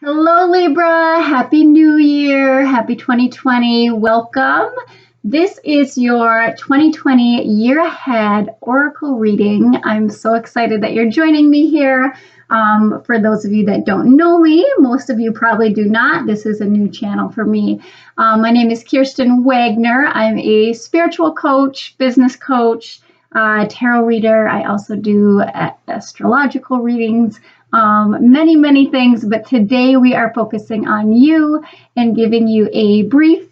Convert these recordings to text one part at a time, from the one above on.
Hello, Libra. Happy New Year. Happy 2020. Welcome. This is your 2020 year ahead oracle reading. I'm so excited that you're joining me here. For those of you that don't know me, most of you probably do not. This is a new channel for me. My name is Kirsten Wagner. I'm a spiritual coach, business coach, tarot reader. I also do astrological readings. Many things, but today we are focusing on you and giving you a brief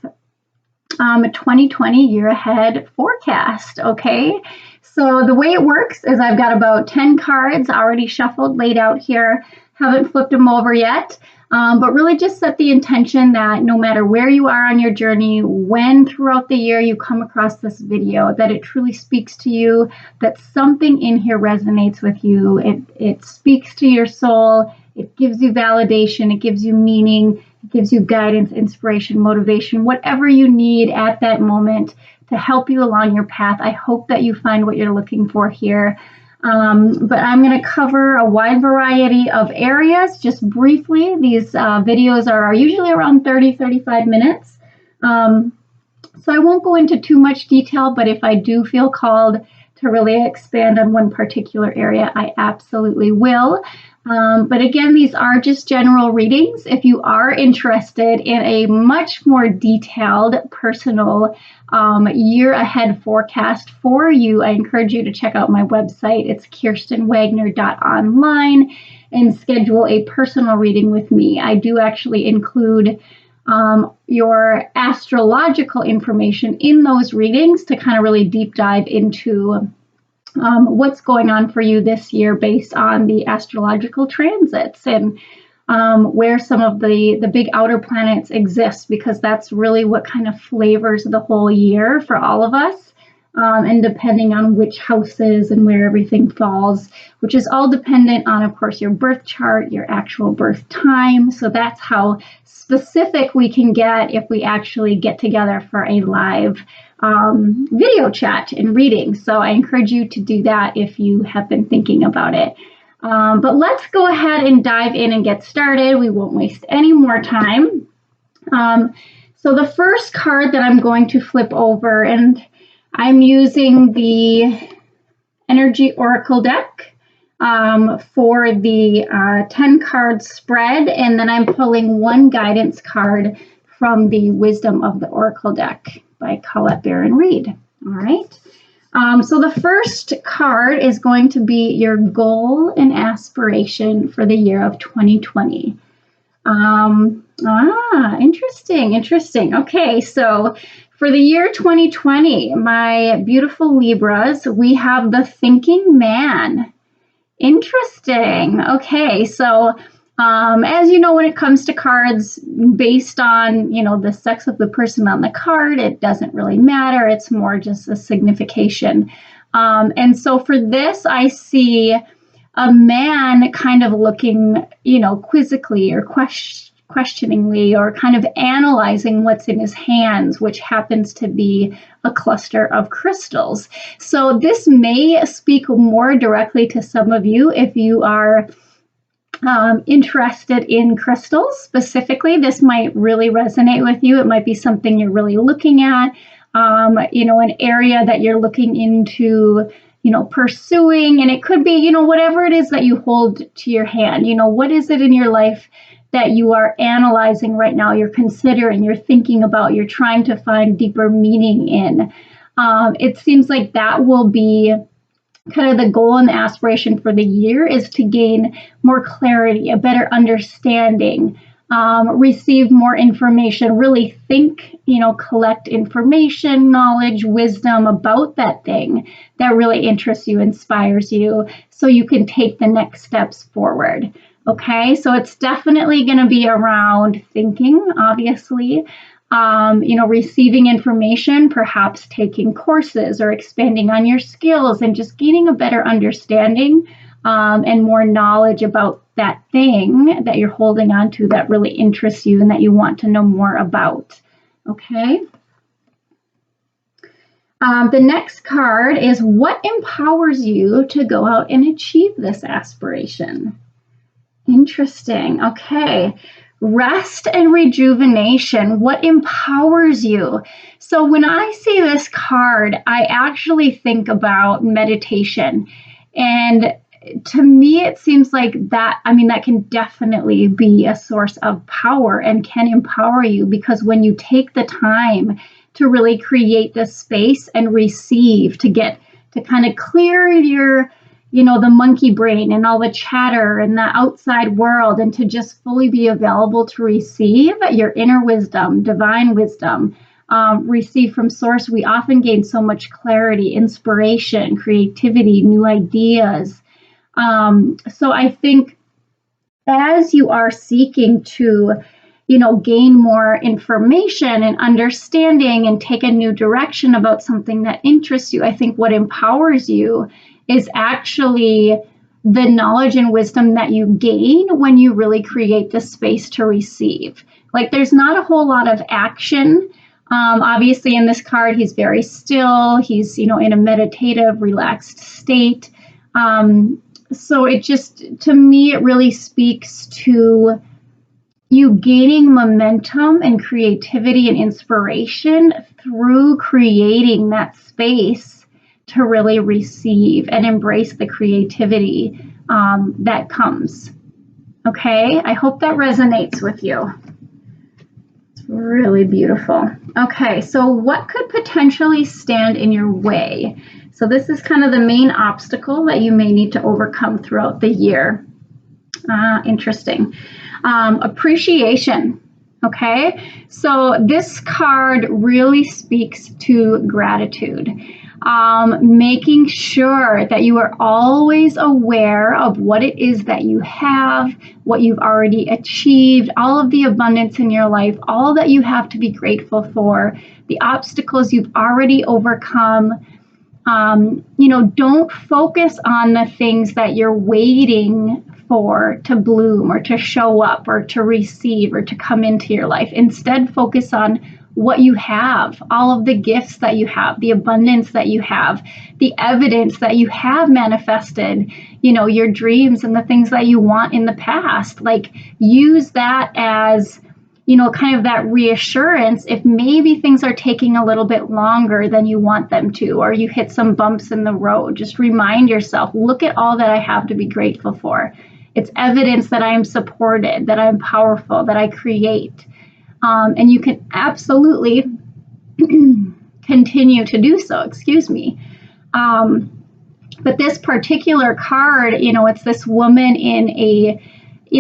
2020 year ahead forecast. Okay, so the way it works is I've got about 10 cards already shuffled, laid out here. Haven't flipped them over yet, but really just set the intention that no matter where you are on your journey, when throughout the year you come across this video, that it truly speaks to you, that something in here resonates with you. It speaks to your soul. It gives you validation. It gives you meaning. It gives you guidance, inspiration, motivation, whatever you need at that moment to help you along your path. I hope that you find what you're looking for here. But I'm going to cover a wide variety of areas just briefly. These videos are usually around 30-35 minutes. So I won't go into too much detail, but if I do feel called to really expand on one particular area, I absolutely will. But again, these are just general readings. If you are interested in a much more detailed, personal year ahead forecast for you, I encourage you to check out my website. It's kirstenwagner.online and schedule a personal reading with me. I do actually include your astrological information in those readings to kind of really deep dive into what's going on for you this year based on the astrological transits and where some of the big outer planets exist, because that's really what kind of flavors the whole year for all of us. And depending on which houses and where everything falls, which is all dependent on, of course, your birth chart, your actual birth time. So that's how specific we can get if we actually get together for a live video chat and reading. So I encourage you to do that if you have been thinking about it. But let's go ahead and dive in and get started. We won't waste any more time. So the first card that I'm going to flip over, and I'm using the Energy Oracle deck for the 10 card spread, and then I'm pulling one guidance card from the Wisdom of the Oracle deck by Colette Baron Reed. All right. So the first card is going to be your goal and aspiration for the year of 2020. Interesting. Okay, so for the year 2020, my beautiful Libras, we have the thinking man. Interesting. Okay, so as you know, when it comes to cards, based on, the sex of the person on the card, it doesn't really matter. It's more just a signification. And so for this, I see a man kind of looking, quizzically or questioningly, or kind of analyzing what's in his hands, which happens to be a cluster of crystals. So this may speak more directly to some of you if you are interested in crystals specifically. This might really resonate with you. It might be something you're really looking at, an area that you're looking into, pursuing. And it could be, whatever it is that you hold to your hand. What is it in your life that you are analyzing right now, you're considering, you're thinking about, you're trying to find deeper meaning in. It seems like that will be kind of the goal and the aspiration for the year, is to gain more clarity, a better understanding, receive more information, really think, collect information, knowledge, wisdom about that thing that really interests you, inspires you, so you can take the next steps forward. Okay, so it's definitely going to be around thinking, obviously, receiving information, perhaps taking courses or expanding on your skills and just gaining a better understanding and more knowledge about that thing that you're holding on to that really interests you and that you want to know more about. Okay. The next card is what empowers you to go out and achieve this aspiration. Interesting. Okay. Rest and rejuvenation. What empowers you? So when I see this card, I actually think about meditation. And to me, it seems like that, I mean, that can definitely be a source of power and can empower you because when you take the time to really create this space and receive, to get to kind of clear your the monkey brain and all the chatter and the outside world, and to just fully be available to receive your inner wisdom, divine wisdom, receive from source, we often gain so much clarity, inspiration, creativity, new ideas. So I think as you are seeking to gain more information and understanding and take a new direction about something that interests you, I think what empowers you is actually the knowledge and wisdom that you gain when you really create the space to receive. Like there's not a whole lot of action. Obviously in this card, he's very still. He's, in a meditative, relaxed state. So it just, to me, it really speaks to you gaining momentum and creativity and inspiration through creating that space to really receive and embrace the creativity that comes. Okay, I hope that resonates with you. It's really beautiful. Okay, so what could potentially stand in your way? So this is kind of the main obstacle that you may need to overcome throughout the year. Interesting. Appreciation. Okay, so this card really speaks to gratitude. Making sure that you are always aware of what it is that you have, what you've already achieved, all of the abundance in your life, all that you have to be grateful for, the obstacles you've already overcome. Don't focus on the things that you're waiting for to bloom or to show up or to receive or to come into your life. Instead, focus on what you have, all of the gifts that you have, the abundance that you have, the evidence that you have manifested, your dreams and the things that you want in the past. Like use that as kind of that reassurance if maybe things are taking a little bit longer than you want them to, or you hit some bumps in the road. Just remind yourself, look at all that I have to be grateful for. It's evidence that I am supported, that I'm powerful, that I create. And you can absolutely continue to do so, excuse me. But this particular card, it's this woman in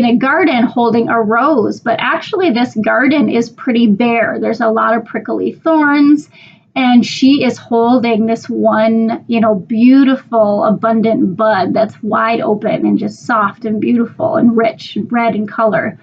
a garden holding a rose, but actually this garden is pretty bare. There's a lot of prickly thorns, and she is holding this one, beautiful, abundant bud that's wide open and just soft and beautiful and rich and red in color.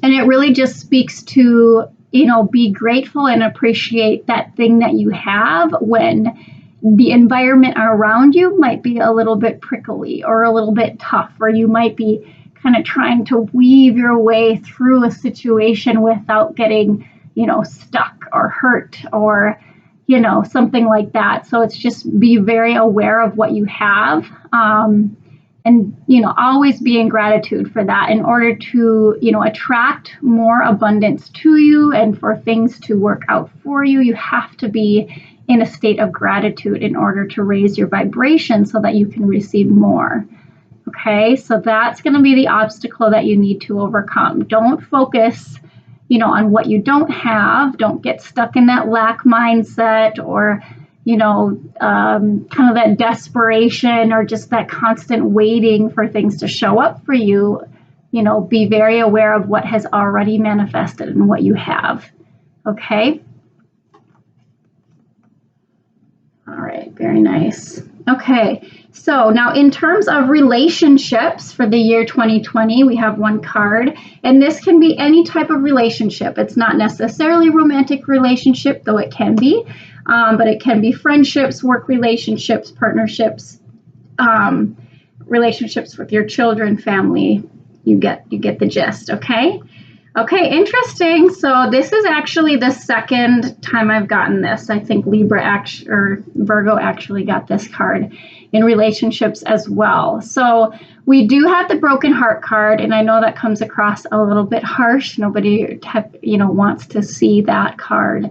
And it really just speaks to, be grateful and appreciate that thing that you have when the environment around you might be a little bit prickly or a little bit tough, or you might be kind of trying to weave your way through a situation without getting, stuck or hurt or, something like that. So it's just be very aware of what you have. And, always be in gratitude for that in order to, attract more abundance to you and for things to work out for you. You have to be in a state of gratitude in order to raise your vibration so that you can receive more. Okay, so that's going to be the obstacle that you need to overcome. Don't focus, on what you don't have. Don't get stuck in that lack mindset or, kind of that desperation or just that constant waiting for things to show up for you. Be very aware of what has already manifested and what you have. Okay. All right, very nice. Okay, so now in terms of relationships for the year 2020, we have one card, and this can be any type of relationship. It's not necessarily a romantic relationship, though it can be, but it can be friendships, work relationships, partnerships, relationships with your children, family. You get the gist, okay? Okay, interesting. So this is actually the second time I've gotten this. I think Virgo actually got this card in relationships as well. So We do have the broken heart card, and I know that comes across a little bit harsh. Nobody, wants to see that card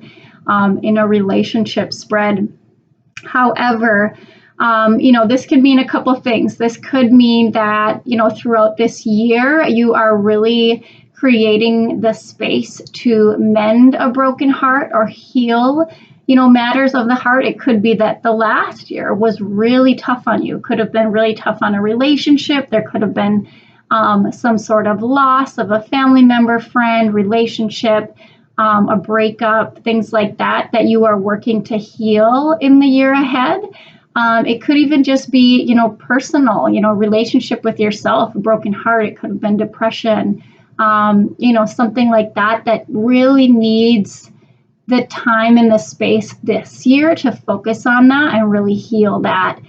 in a relationship spread. However, this could mean a couple of things. This could mean that, throughout this year, you are really creating the space to mend a broken heart or heal, matters of the heart. It could be that the last year was really tough on you. It could have been really tough on a relationship. There could have been some sort of loss of a family member, friend, relationship, a breakup, things like that you are working to heal in the year ahead. It could even just be, personal, relationship with yourself, a broken heart. It could have been depression, something like that really needs the time and the space this year to focus on that and really heal that.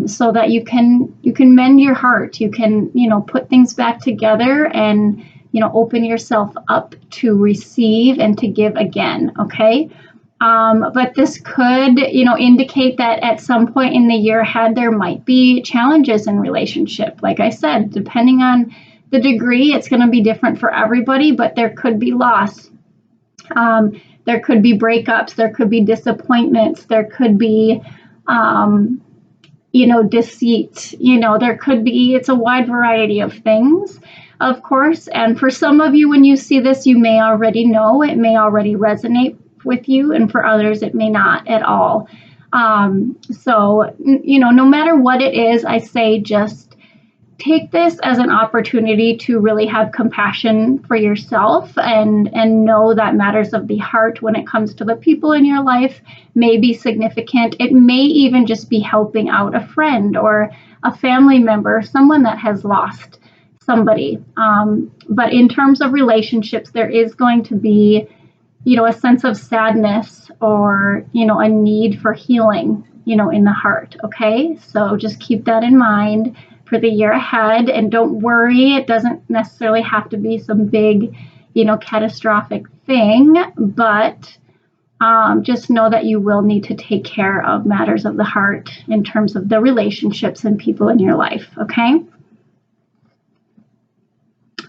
So that you can mend your heart. You can, put things back together and, open yourself up to receive and to give again. Okay. But this could, indicate that at some point in the year ahead, there might be challenges in relationship. Like I said, depending on the degree, it's going to be different for everybody, but there could be loss. There could be breakups. There could be disappointments. There could be, deceit. There could be, it's a wide variety of things, of course. And for some of you, when you see this, you may already know, it may already resonate with you, and for others it may not at all. So no matter what it is, I say just take this as an opportunity to really have compassion for yourself and know that matters of the heart when it comes to the people in your life may be significant. It may even just be helping out a friend or a family member, someone that has lost somebody. But in terms of relationships, there is going to be a sense of sadness or, a need for healing, in the heart. Okay. So just keep that in mind for the year ahead, and don't worry. It doesn't necessarily have to be some big, catastrophic thing, but just know that you will need to take care of matters of the heart in terms of the relationships and people in your life. Okay.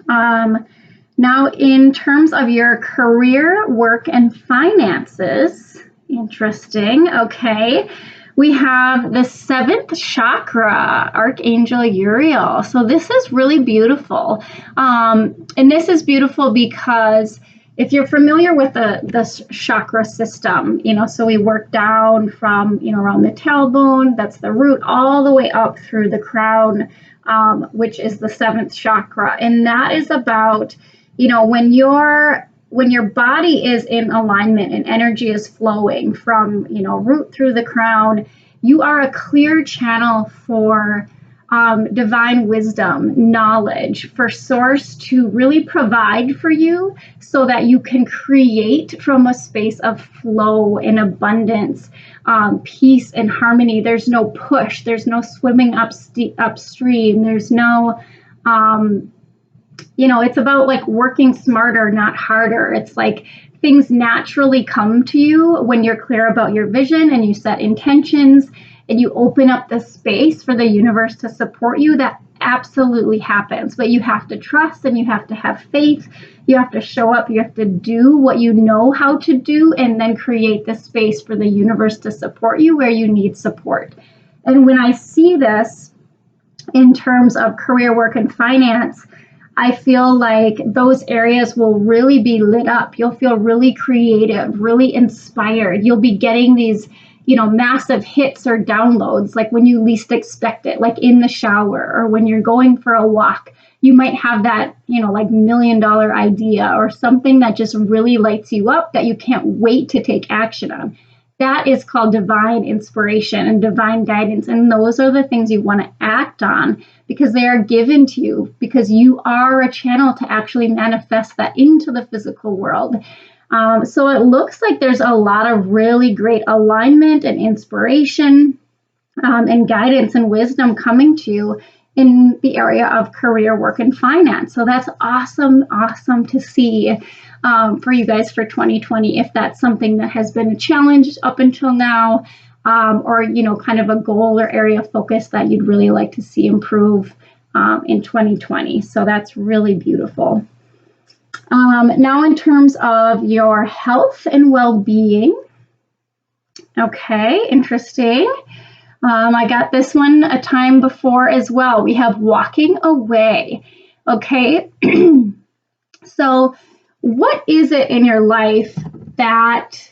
Now, in terms of your career, work, and finances, interesting. Okay. We have the 7th chakra, Archangel Uriel. So this is really beautiful. And this is beautiful because if you're familiar with the chakra system, so we work down from, around the tailbone, that's the root, all the way up through the crown, which is the 7th chakra. And that is about, when your body is in alignment and energy is flowing from, root through the crown, you are a clear channel for divine wisdom, knowledge, for source to really provide for you so that you can create from a space of flow and abundance, peace and harmony. There's no push. There's no swimming upstream. There's no, it's about like working smarter, not harder. It's like things naturally come to you when you're clear about your vision and you set intentions and you open up the space for the universe to support you. That absolutely happens, but you have to trust and you have to have faith. You have to show up. You have to do what you know how to do and then create the space for the universe to support you where you need support. And when I see this in terms of career, work, and finance, I feel like those areas will really be lit up. You'll feel really creative, really inspired. You'll be getting these, massive hits or downloads, like when you least expect it, like in the shower or when you're going for a walk. You might have that, like $1 million idea or something that just really lights you up that you can't wait to take action on. That is called divine inspiration and divine guidance. And those are the things you want to act on because they are given to you, because you are a channel to actually manifest that into the physical world. So it looks like there's a lot of really great alignment and inspiration and guidance and wisdom coming to you in the area of career, work, and finance. So that's awesome to see for you guys for 2020, if that's something that has been a challenge up until now, or, kind of a goal or area of focus that you'd really like to see improve in 2020. So that's really beautiful. Now in terms of your health and well-being, okay, interesting. I got this one a time before as well. We have walking away. Okay, so what is it in your life that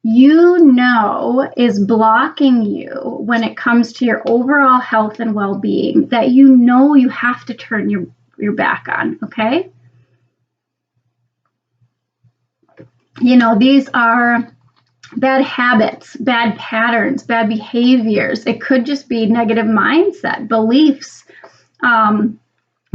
you know is blocking you when it comes to your overall health and well-being that you know you have to turn your back on? Okay, you know, these are bad habits, bad patterns, bad behaviors. It could just be negative mindset, beliefs,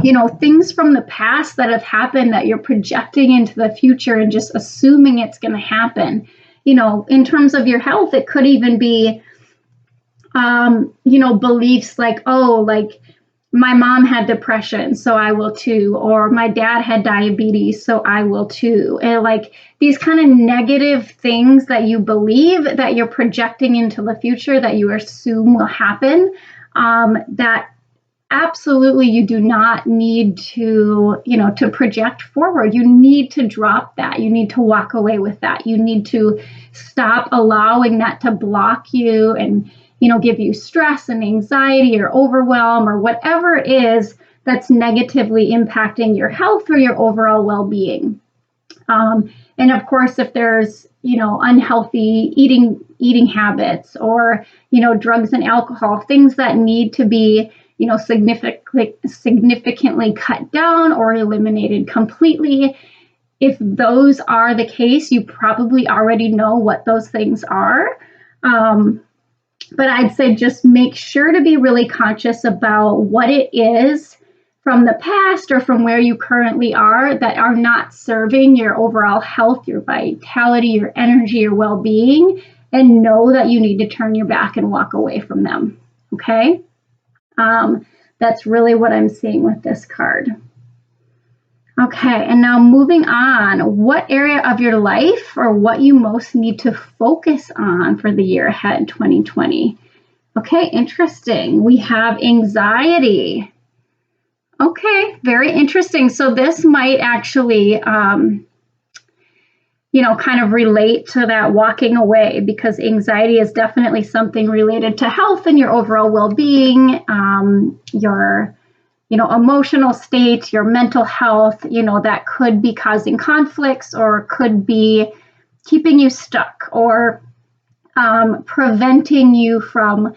you know, things from the past that have happened that you're projecting into the future and just assuming it's going to happen. You know, in terms of your health, it could even be, you know, beliefs like, oh, like my mom had depression, so I will too, or my dad had diabetes, so I will too. And like these kind of negative things that you believe that you're projecting into the future that you assume will happen, that absolutely you do not need to, you know, to project forward. You need to drop that. You need to walk away with that. You need to stop allowing that to block you and, you know, give you stress and anxiety or overwhelm or whatever it is that's negatively impacting your health or your overall well-being. And of course, if there's, you know, unhealthy eating habits or, you know, drugs and alcohol, things that need to be, you know, significantly cut down or eliminated completely. If those are the case, you probably already know what those things are. But I'd say just make sure to be really conscious about what it is from the past or from where you currently are that are not serving your overall health, your vitality, your energy, your well-being, and know that you need to turn your back and walk away from them. Okay? That's really what I'm seeing with this card. Okay, and now moving on, what area of your life or what you most need to focus on for the year ahead, 2020? Okay, interesting. We have anxiety. Okay, very interesting. So this might actually, you know, kind of relate to that walking away, because anxiety is definitely something related to health and your overall well-being, your, you know, emotional state, your mental health, you know, that could be causing conflicts or could be keeping you stuck or preventing you from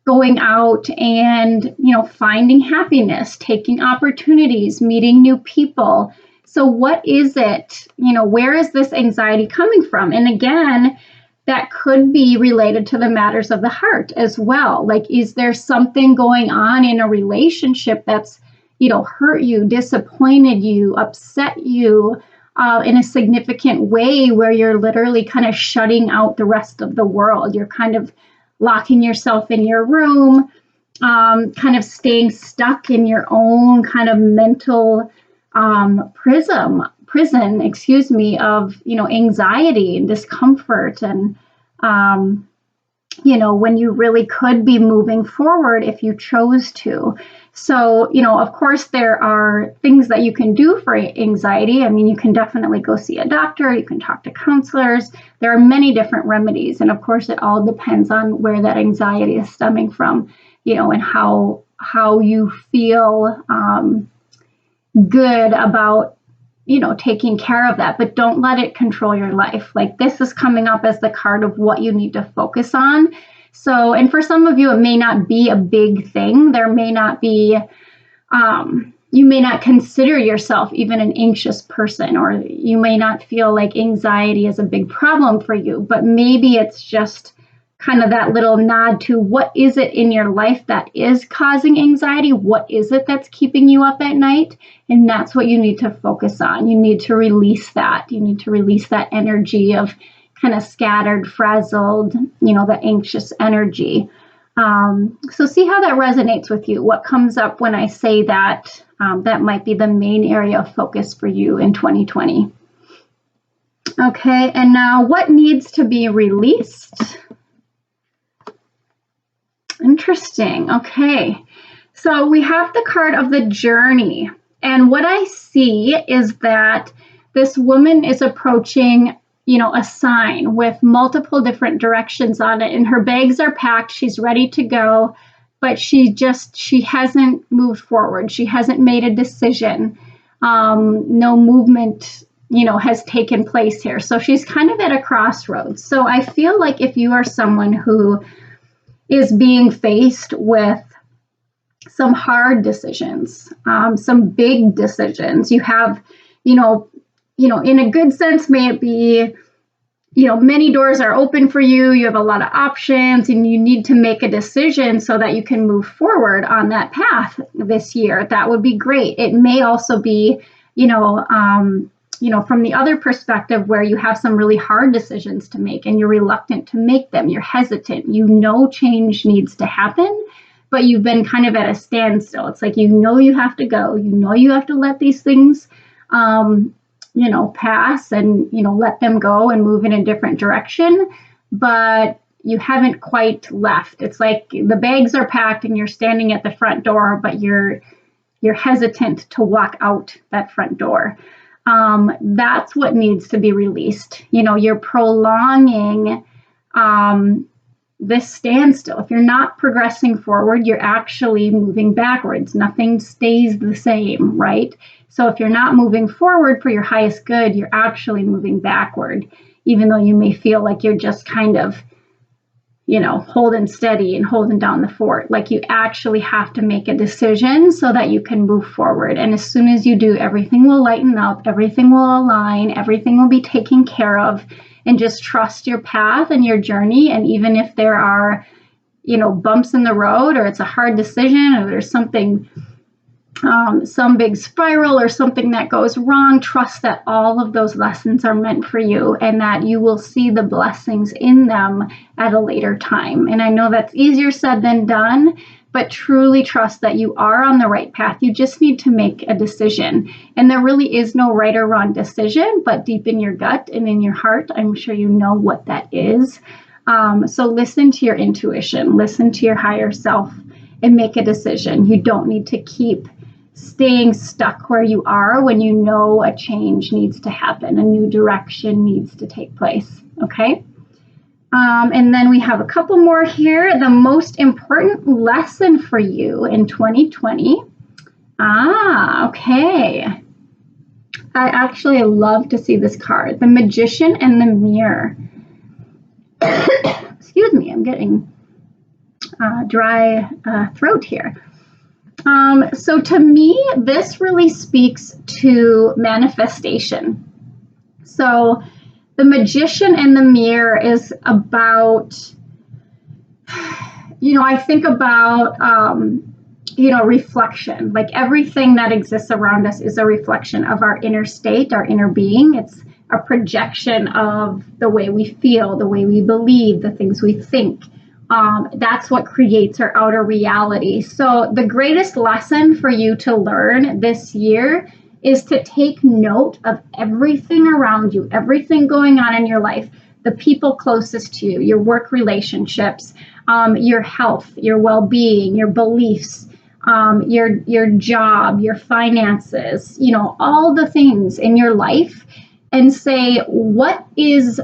going out and, you know, finding happiness, taking opportunities, meeting new people. So what is it, you know, where is this anxiety coming from? And again, that could be related to the matters of the heart as well. Like, is there something going on in a relationship that's, you know, hurt you, disappointed you, upset you in a significant way where you're literally kind of shutting out the rest of the world? You're kind of locking yourself in your room, kind of staying stuck in your own kind of mental prison, excuse me, of, you know, anxiety and discomfort and, you know, when you really could be moving forward if you chose to. So, you know, of course, there are things that you can do for anxiety. I mean, you can definitely go see a doctor. You can talk to counselors. There are many different remedies. And of course, it all depends on where that anxiety is stemming from, you know, and how you feel good about, you know, taking care of that. But don't let it control your life. Like, this is coming up as the card of what you need to focus on. So, and for some of you, it may not be a big thing. There may not be, you may not consider yourself even an anxious person, or you may not feel like anxiety is a big problem for you, but maybe it's just kind of that little nod to what is it in your life that is causing anxiety? What is it that's keeping you up at night? And that's what you need to focus on. You need to release that. You need to release that energy of kind of scattered, frazzled, you know, the anxious energy. So see how that resonates with you. What comes up when I say that? That might be the main area of focus for you in 2020. Okay, and now what needs to be released? Interesting. Okay. So we have the card of the journey. And what I see is that this woman is approaching, a sign with multiple different directions on it. And her bags are packed. She's ready to go. But she hasn't moved forward. She hasn't made a decision. No movement, has taken place here. So she's kind of at a crossroads. So I feel like if you are someone who is being faced with some hard decisions, some big decisions. You have, in a good sense, may it be, many doors are open for you. You have a lot of options and you need to make a decision so that you can move forward on that path this year. That would be great. It may also be, from the other perspective where you have some really hard decisions to make and you're reluctant to make them. You're hesitant. Change needs to happen, but you've been kind of at a standstill. It's like, you have to go, you have to let these things, pass and, let them go and move in a different direction, but you haven't quite left. It's like the bags are packed and you're standing at the front door, but you're hesitant to walk out that front door. That's what needs to be released. You're prolonging, this standstill. If you're not progressing forward, you're actually moving backwards. Nothing stays the same, right? So if you're not moving forward for your highest good, you're actually moving backward, even though you may feel like you're just kind of, holding steady and holding down the fort. Like you actually have to make a decision so that you can move forward. And as soon as you do, everything will lighten up, everything will align, everything will be taken care of. And just trust your path and your journey. And even if there are, bumps in the road, or it's a hard decision, or there's something, some big spiral or something that goes wrong, trust that all of those lessons are meant for you and that you will see the blessings in them at a later time. And I know that's easier said than done, but truly trust that you are on the right path. You just need to make a decision. And there really is no right or wrong decision, but deep in your gut and in your heart, I'm sure you know what that is. So listen to your intuition, listen to your higher self, and make a decision. You don't need to keep staying stuck where you are when you know a change needs to happen, a new direction needs to take place, okay? And then we have a couple more here. The most important lesson for you in 2020. Okay. I actually love to see this card. The Magician and the Mirror. Excuse me, I'm getting dry throat here. So to me, this really speaks to manifestation. So the Magician and the Mirror is about, I think about, reflection. Like everything that exists around us is a reflection of our inner state, our inner being. It's a projection of the way we feel, the way we believe, the things we think. That's what creates our outer reality. So the greatest lesson for you to learn this year is to take note of everything around you, everything going on in your life, the people closest to you, your work relationships, your health, your well-being, your beliefs, your job, your finances, all the things in your life, and say, what is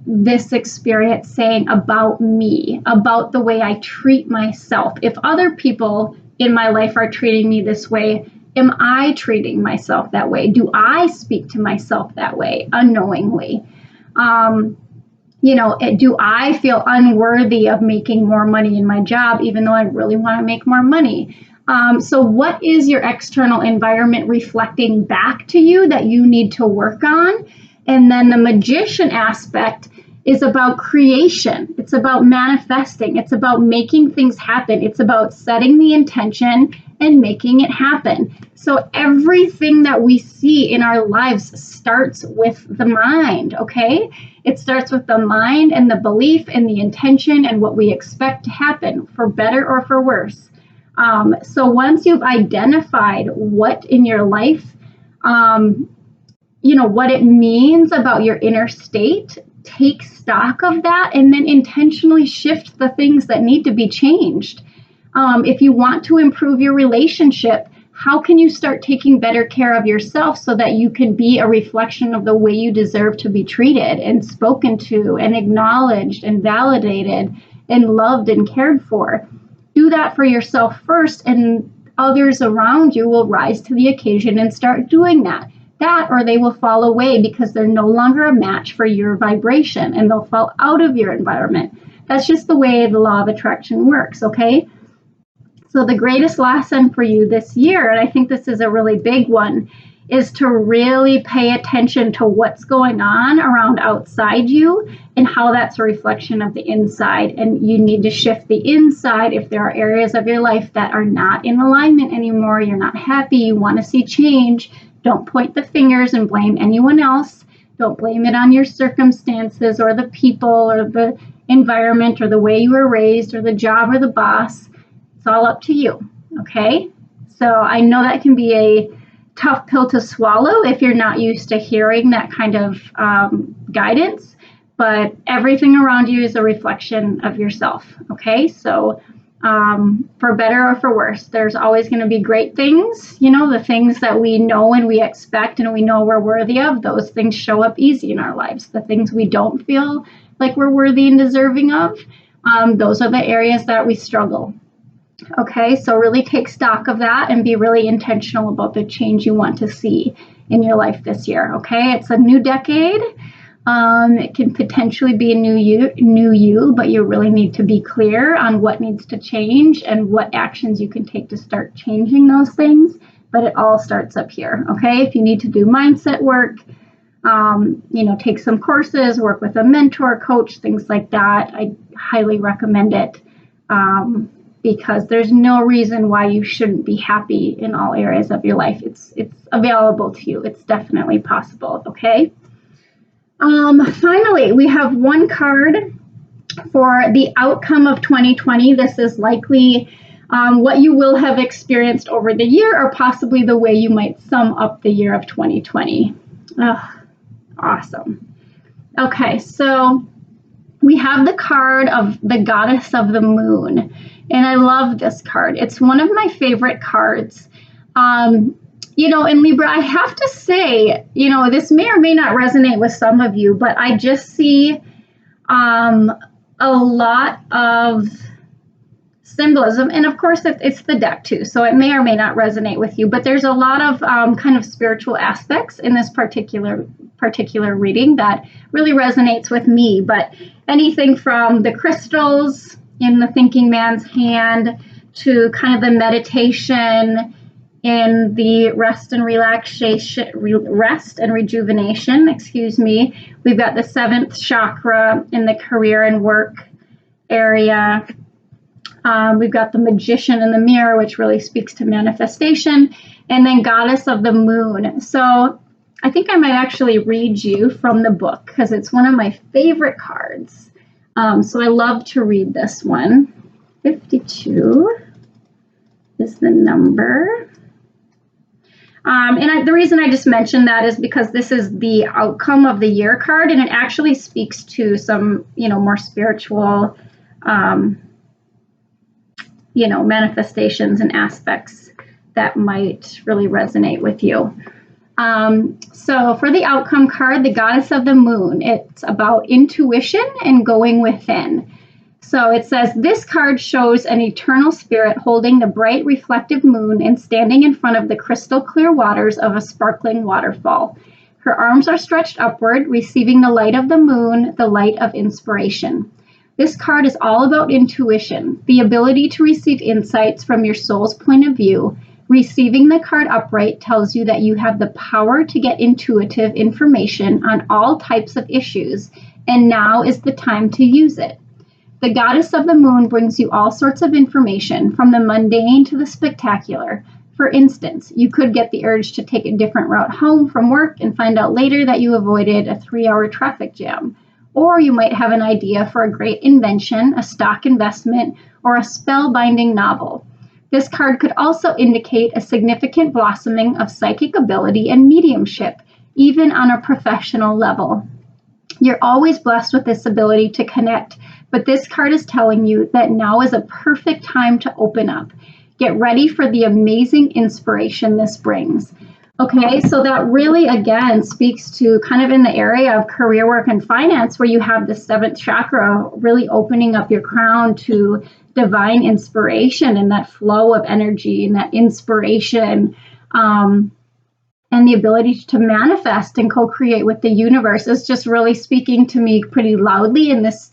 this experience saying about me, about the way I treat myself? If other people in my life are treating me this way, am I treating myself that way? Do I speak to myself that way unknowingly? Do I feel unworthy of making more money in my job, even though I really want to make more money? So what is your external environment reflecting back to you that you need to work on? And then the Magician aspect is about creation. It's about manifesting. It's about making things happen. It's about setting the intention and making it happen. So everything that we see in our lives starts with the mind, okay? It starts with the mind and the belief and the intention and what we expect to happen, for better or for worse. So once you've identified what in your life, what it means about your inner state, take stock of that and then intentionally shift the things that need to be changed. If you want to improve your relationship, how can you start taking better care of yourself so that you can be a reflection of the way you deserve to be treated and spoken to and acknowledged and validated and loved and cared for? Do that for yourself first, and others around you will rise to the occasion and start doing that. That, or they will fall away because they're no longer a match for your vibration and they'll fall out of your environment. That's just the way the law of attraction works, okay? So the greatest lesson for you this year, and I think this is a really big one, is to really pay attention to what's going on around outside you and how that's a reflection of the inside. And you need to shift the inside if there are areas of your life that are not in alignment anymore, you're not happy, you want to see change. Don't point the fingers and blame anyone else. Don't blame it on your circumstances or the people or the environment or the way you were raised or the job or the boss. It's all up to you, okay? So I know that can be a tough pill to swallow if you're not used to hearing that kind of guidance, but everything around you is a reflection of yourself, okay? So for better or for worse, there's always going to be great things, the things that we know and we expect and we know we're worthy of, those things show up easy in our lives. The things we don't feel like we're worthy and deserving of, those are the areas that we struggle. Okay, so really take stock of that and be really intentional about the change you want to see in your life this year. Okay, it's a new decade. It can potentially be a new you, but you really need to be clear on what needs to change and what actions you can take to start changing those things. But it all starts up here. Okay, if you need to do mindset work, take some courses, work with a mentor, coach, things like that, I highly recommend it. Because there's no reason why you shouldn't be happy in all areas of your life. It's available to you. It's definitely possible, okay? Finally, we have one card for the outcome of 2020. This is likely what you will have experienced over the year or possibly the way you might sum up the year of 2020. Awesome. Okay, so we have the card of the Goddess of the Moon. And I love this card. It's one of my favorite cards. In Libra, I have to say, this may or may not resonate with some of you, but I just see a lot of symbolism. And of course, it's the deck too, so it may or may not resonate with you. But there's a lot of kind of spiritual aspects in this particular reading that really resonates with me. But anything from the crystals in the thinking man's hand to kind of the meditation in the rest and rejuvenation, We've got the 7th chakra in the career and work area. We've got the magician in the mirror, which really speaks to manifestation, and then Goddess of the Moon. So I think I might actually read you from the book because it's one of my favorite cards. So I love to read this one. 52 is the number. The reason I just mentioned that is because this is the outcome of the year card, and it actually speaks to some, more spiritual, manifestations and aspects that might really resonate with you. So for the outcome card, the Goddess of the Moon, it's about intuition and going within. So it says, this card shows an eternal spirit holding the bright reflective moon and standing in front of the crystal clear waters of a sparkling waterfall. Her arms are stretched upward, receiving the light of the moon, the light of inspiration. This card is all about intuition, the ability to receive insights from your soul's point of view. Receiving the card upright tells you that you have the power to get intuitive information on all types of issues, and now is the time to use it. The Goddess of the Moon brings you all sorts of information, from the mundane to the spectacular. For instance, you could get the urge to take a different route home from work and find out later that you avoided a 3-hour traffic jam. Or you might have an idea for a great invention, a stock investment, or a spellbinding novel. This card could also indicate a significant blossoming of psychic ability and mediumship, even on a professional level. You're always blessed with this ability to connect But this card is telling you that now is a perfect time to open up. Get ready for the amazing inspiration this brings. Okay, so that really, again, speaks to kind of in the area of career work and finance, where you have the seventh chakra really opening up your crown to divine inspiration and that flow of energy and that inspiration, and the ability to manifest and co-create with the universe is just really speaking to me pretty loudly in this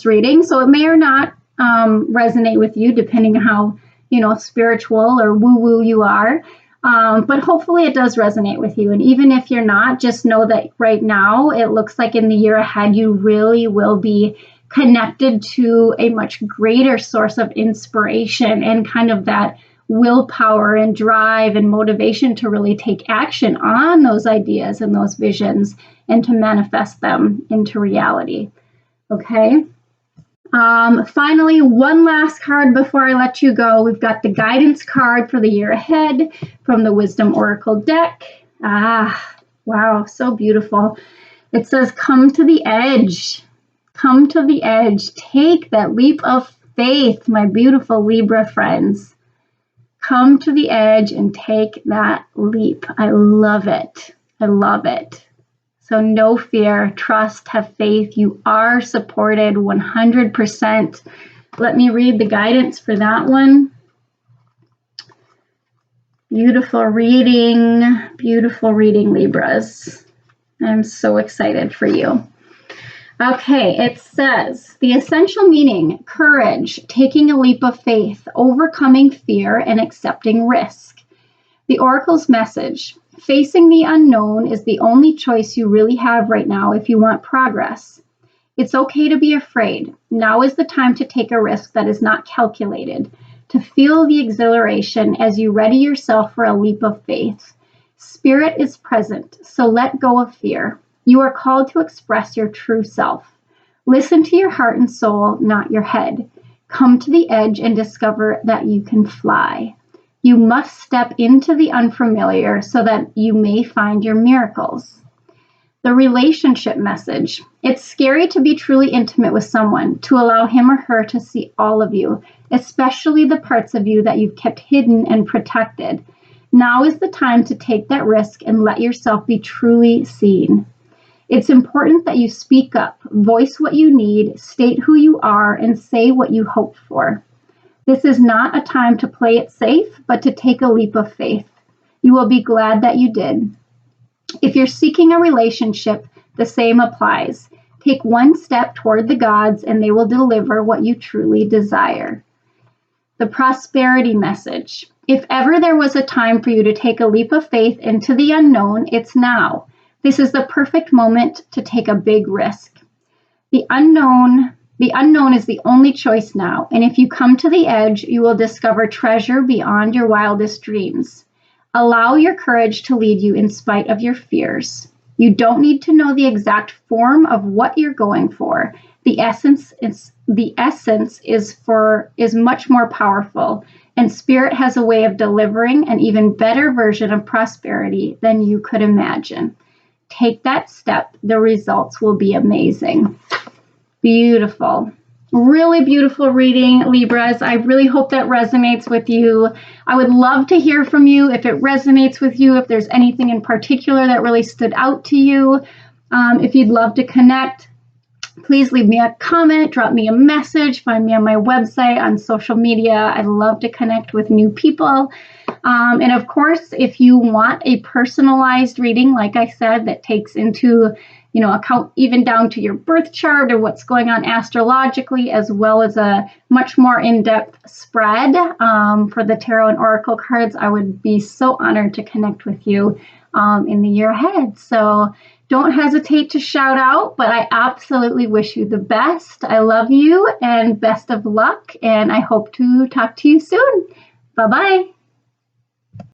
reading. So it may or not resonate with you, depending on how spiritual or woo-woo you are. But hopefully it does resonate with you. And even if you're not, just know that right now, it looks like in the year ahead, you really will be connected to a much greater source of inspiration and kind of that willpower and drive and motivation to really take action on those ideas and those visions and to manifest them into reality. Okay. Finally, one last card before I let you go. We've got the guidance card for the year ahead from the Wisdom Oracle deck. Wow, so beautiful. It says, come to the edge. Come to the edge. Take that leap of faith, my beautiful Libra friends. Come to the edge and take that leap. I love it. I love it. So no fear, trust, have faith. You are supported 100%. Let me read the guidance for that one. Beautiful reading, Libras. I'm so excited for you. Okay, it says, the essential meaning, courage, taking a leap of faith, overcoming fear, and accepting risk. The Oracle's message, facing the unknown is the only choice you really have right now if you want progress. It's okay to be afraid. Now is the time to take a risk that is not calculated, to feel the exhilaration as you ready yourself for a leap of faith. Spirit is present, so let go of fear. You are called to express your true self. Listen to your heart and soul, not your head. Come to the edge and discover that you can fly. You must step into the unfamiliar so that you may find your miracles. The relationship message. It's scary to be truly intimate with someone, to allow him or her to see all of you, especially the parts of you that you've kept hidden and protected. Now is the time to take that risk and let yourself be truly seen. It's important that you speak up, voice what you need, state who you are, and say what you hope for. This is not a time to play it safe, but to take a leap of faith. You will be glad that you did. If you're seeking a relationship, the same applies. Take one step toward the gods, and they will deliver what you truly desire. The prosperity message. If ever there was a time for you to take a leap of faith into the unknown, it's now. This is the perfect moment to take a big risk. The unknown is the only choice now, and if you come to the edge, you will discover treasure beyond your wildest dreams. Allow your courage to lead you in spite of your fears. You don't need to know the exact form of what you're going for. The essence is much more powerful, and Spirit has a way of delivering an even better version of prosperity than you could imagine. Take that step. The results will be amazing. Beautiful. Really beautiful reading, Libras. I really hope that resonates with you. I would love to hear from you if it resonates with you, if there's anything in particular that really stood out to you. If you'd love to connect, please leave me a comment, drop me a message, find me on my website, on social media. I'd love to connect with new people. And of course, if you want a personalized reading, like I said, that takes into account even down to your birth chart or what's going on astrologically, as well as a much more in-depth spread for the tarot and oracle cards, I would be so honored to connect with you in the year ahead. So don't hesitate to shout out, but I absolutely wish you the best. I love you and best of luck, and I hope to talk to you soon. Bye-bye.